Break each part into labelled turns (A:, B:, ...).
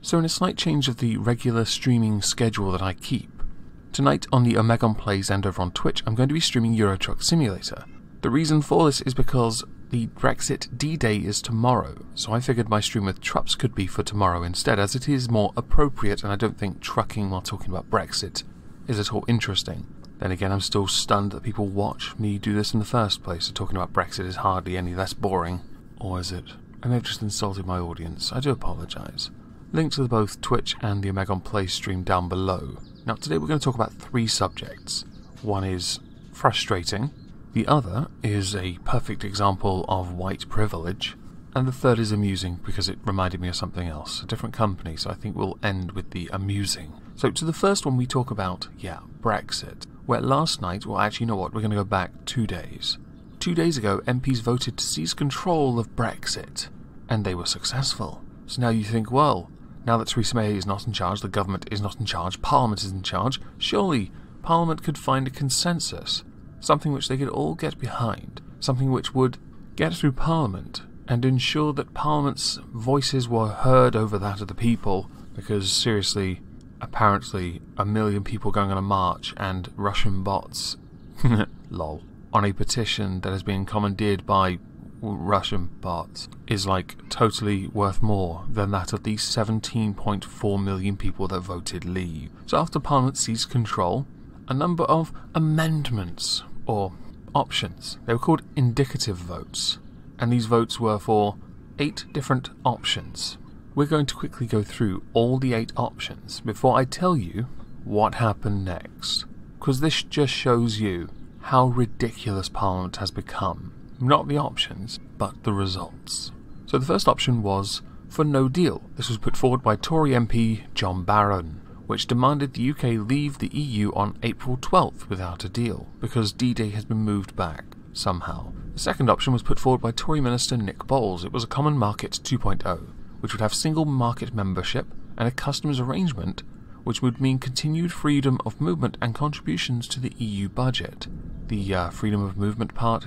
A: So in a slight change of the regular streaming schedule that I keep, tonight on the Omegon Plays and over on Twitch I'm going to be streaming Euro Truck Simulator. The reason for this is because the Brexit D-Day is tomorrow, so I figured my stream with Trups could be for tomorrow instead, as it is more appropriate and I don't think trucking while talking about Brexit is at all interesting. Then again, I'm still stunned that people watch me do this in the first place, so talking about Brexit is hardly any less boring. Or is it? I may have just insulted my audience, I do apologise. Link to both Twitch and the Omegon Play stream down below. Now today we're going to talk about three subjects. One is frustrating, the other is a perfect example of white privilege, and the third is amusing because it reminded me of something else, a different company, so I think we'll end with the amusing. So to the first one we talk about, Brexit, where last night, well actually you know what, we're going to go back 2 days. 2 days ago MPs voted to seize control of Brexit, and they were successful. So now you think, well, now that Theresa May is not in charge, the government is not in charge, Parliament is in charge, surely Parliament could find a consensus, something which they could all get behind, something which would get through Parliament and ensure that Parliament's voices were heard over that of the people, because seriously, apparently 1 million people going on a march and Russian bots, lol, on a petition that has been commandeered by Russian bots is like totally worth more than that of the 17.4 million people that voted leave. So after Parliament seized control, a number of amendments or options, they were called indicative votes, and these votes were for 8 different options. We're going to quickly go through all the 8 options before I tell you what happened next, because this just shows you how ridiculous Parliament has become. Not the options, but the results. So the first option was for no deal. This was put forward by Tory MP John Barron, which demanded the UK leave the EU on April 12th without a deal, because D-Day has been moved back somehow. The second option was put forward by Tory Minister Nick Boles. It was a Common Market 2.0, which would have single market membership and a customs arrangement, which would mean continued freedom of movement and contributions to the EU budget. The freedom of movement part?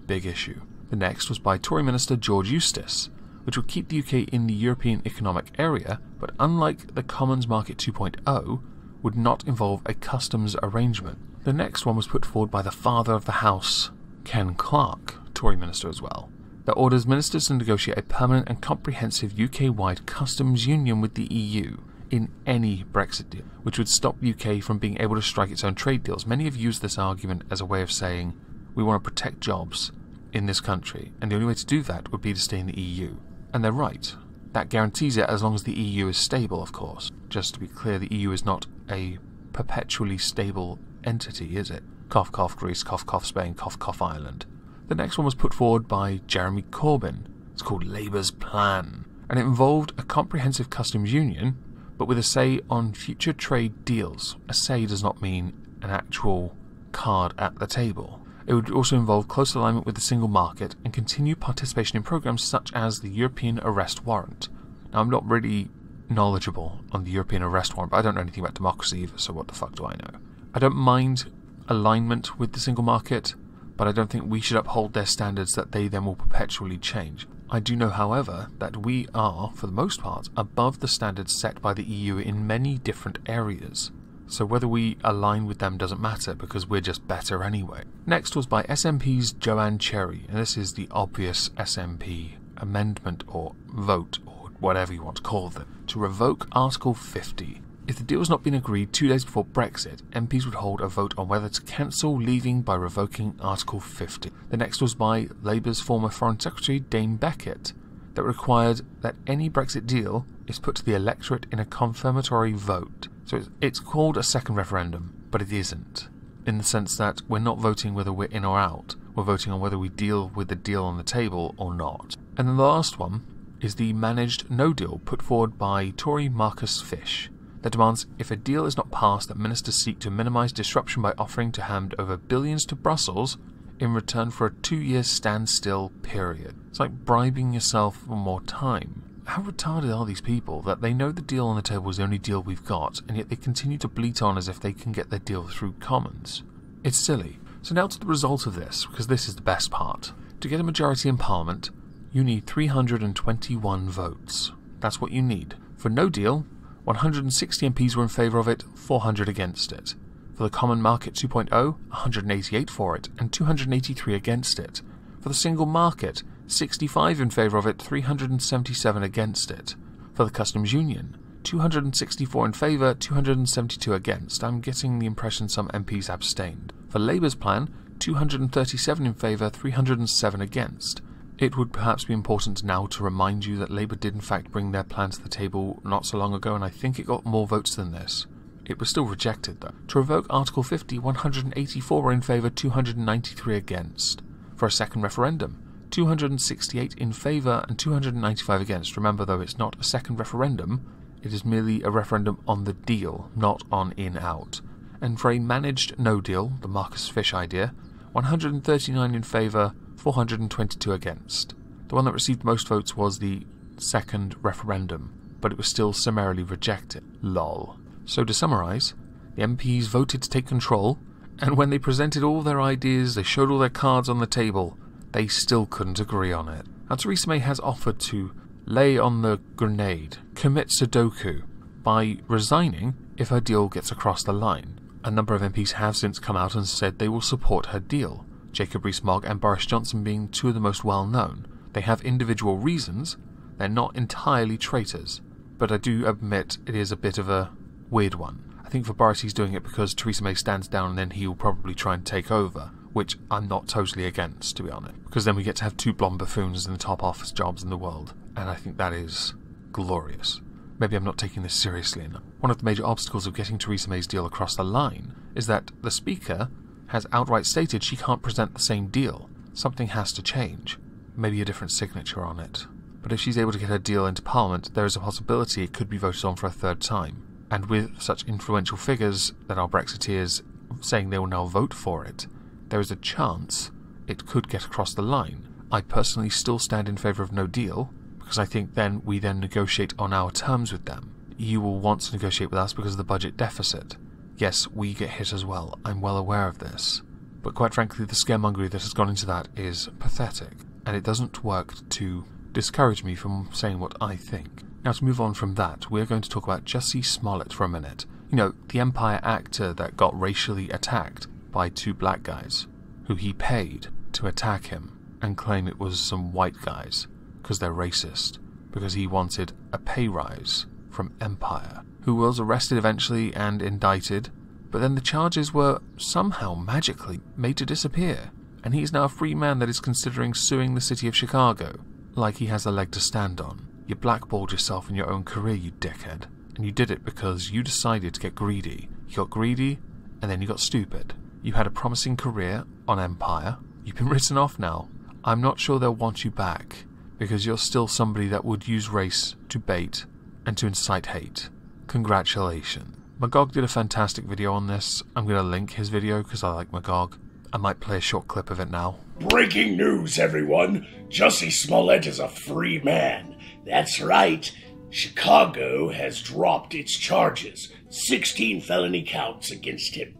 A: Big issue. The next was by Tory Minister George Eustace, which would keep the UK in the European Economic Area, but unlike the Commons Market 2.0, would not involve a customs arrangement. The next one was put forward by the father of the House, Ken Clarke, Tory Minister as well, that orders ministers to negotiate a permanent and comprehensive UK-wide customs union with the EU in any Brexit deal, which would stop the UK from being able to strike its own trade deals. Many have used this argument as a way of saying, we want to protect jobs in this country, and the only way to do that would be to stay in the EU. And they're right. That guarantees it as long as the EU is stable, of course. Just to be clear, the EU is not a perpetually stable entity, is it? Cough, cough, Greece, cough, cough, Spain, cough, cough, Ireland. The next one was put forward by Jeremy Corbyn. It's called Labour's Plan, and it involved a comprehensive customs union, but with a say on future trade deals. A say does not mean an actual card at the table. It would also involve close alignment with the single market and continued participation in programs such as the European Arrest Warrant. Now, I'm not really knowledgeable on the European Arrest Warrant, but I don't know anything about democracy either, so what the fuck do I know? I don't mind alignment with the single market, but I don't think we should uphold their standards that they then will perpetually change. I do know, however, that we are, for the most part, above the standards set by the EU in many different areas. So whether we align with them doesn't matter, because we're just better anyway. Next was by SNP's Joanne Cherry, and this is the obvious SNP amendment or vote, or whatever you want to call them, to revoke Article 50. If the deal has not been agreed 2 days before Brexit, MPs would hold a vote on whether to cancel leaving by revoking Article 50. The next was by Labour's former Foreign Secretary Dame Beckett, that required that any Brexit deal is put to the electorate in a confirmatory vote. So it's called a second referendum, but it isn't, in the sense that we're not voting whether we're in or out, we're voting on whether we deal with the deal on the table or not. And then the last one is the managed no deal put forward by Tory Marcus Fish, that demands if a deal is not passed that ministers seek to minimise disruption by offering to hand over billions to Brussels in return for a 2-year standstill period. It's like bribing yourself for more time. How retarded are these people that they know the deal on the table is the only deal we've got, and yet they continue to bleat on as if they can get their deal through Commons? It's silly. So now to the result of this, because this is the best part. To get a majority in Parliament, you need 321 votes. That's what you need. For no deal, 160 MPs were in favour of it, 400 against it. For the Common Market 2.0, 188 for it, and 283 against it. For the Single Market, 65 in favour of it, 377 against it. For the Customs Union, 264 in favour, 272 against. I'm getting the impression some MPs abstained. For Labour's plan, 237 in favour, 307 against. It would perhaps be important now to remind you that Labour did in fact bring their plan to the table not so long ago, and I think it got more votes than this. It was still rejected though. To revoke Article 50, 184 were in favour, 293 against. For a second referendum, 268 in favour and 295 against. Remember though, it's not a second referendum, it is merely a referendum on the deal, not on in-out. And for a managed no deal, the Marcus Fish idea, 139 in favour, 422 against. The one that received most votes was the second referendum, but it was still summarily rejected. Lol. So to summarise, the MPs voted to take control, and when they presented all their ideas, they showed all their cards on the table, they still couldn't agree on it. Now Theresa May has offered to lay on the grenade, commit Sudoku, by resigning if her deal gets across the line. A number of MPs have since come out and said they will support her deal, Jacob Rees-Mogg and Boris Johnson being two of the most well-known. They have individual reasons, they're not entirely traitors, but I do admit it is a bit of a weird one. I think for Boris he's doing it because Theresa May stands down and then he'll probably try and take over, which I'm not totally against, to be honest, because then we get to have two blonde buffoons in the top office jobs in the world, and I think that is glorious. Maybe I'm not taking this seriously enough. One of the major obstacles of getting Theresa May's deal across the line is that the Speaker has outright stated she can't present the same deal. Something has to change. Maybe a different signature on it. But if she's able to get her deal into Parliament, there is a possibility it could be voted on for a third time. And with such influential figures that are Brexiteers saying they will now vote for it, there is a chance it could get across the line. I personally still stand in favour of no deal, because I think we then negotiate on our terms with them. You will want to negotiate with us because of the budget deficit. Yes, we get hit as well, I'm well aware of this. But quite frankly, the scaremongery that has gone into that is pathetic, and it doesn't work to discourage me from saying what I think. Now to move on from that, we're going to talk about Jussie Smollett for a minute. You know, the Empire actor that got racially attacked by two black guys, who he paid to attack him and claim it was some white guys, because they're racist, because he wanted a pay rise from Empire, who was arrested eventually and indicted, but then the charges were somehow magically made to disappear, and he's now a free man that is considering suing the city of Chicago, like he has a leg to stand on. You blackballed yourself in your own career, you dickhead, and you did it because you decided to get greedy. You got greedy, and then you got stupid. You had a promising career on Empire. You've been written off now. I'm not sure they'll want you back, because you're still somebody that would use race to bait and to incite hate. Congratulations. Magog did a fantastic video on this. I'm going to link his video because I like Magog. I might play a short clip of it now.
B: Breaking news, everyone. Jussie Smollett is a free man. That's right. Chicago has dropped its charges. 16 felony counts against him.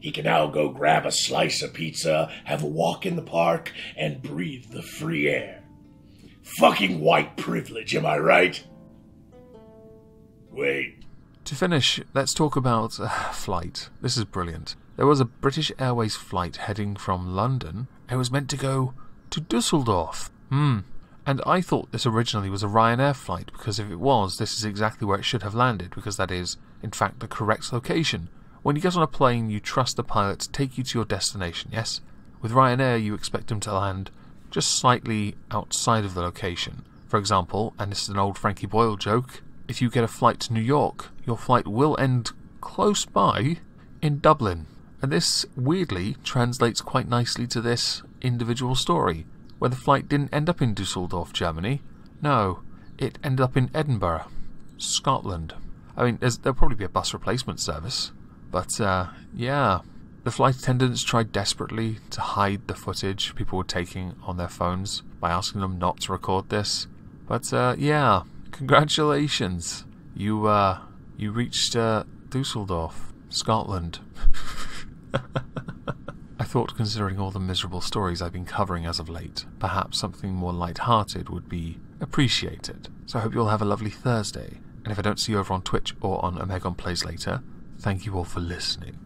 B: He can now go grab a slice of pizza, have a walk in the park, and breathe the free air. Fucking white privilege, am I right? Wait.
A: To finish, let's talk about flight. This is brilliant. There was a British Airways flight heading from London. It was meant to go to Dusseldorf. And I thought this originally was a Ryanair flight, because if it was, this is exactly where it should have landed, because that is, in fact, the correct location. When you get on a plane, you trust the pilot to take you to your destination, yes? With Ryanair, you expect them to land just slightly outside of the location. For example, and this is an old Frankie Boyle joke, if you get a flight to New York, your flight will end close by in Dublin. And this, weirdly, translates quite nicely to this individual story, where the flight didn't end up in Dusseldorf, Germany. No, it ended up in Edinburgh, Scotland. I mean, there'll probably be a bus replacement service, but, yeah. The flight attendants tried desperately to hide the footage people were taking on their phones by asking them not to record this. But, yeah, congratulations. You reached, Dusseldorf, Scotland. I thought, considering all the miserable stories I've been covering as of late, perhaps something more light-hearted would be appreciated. So I hope you all have a lovely Thursday, And if I don't see you over on Twitch or on Omegon Plays later, thank you all for listening.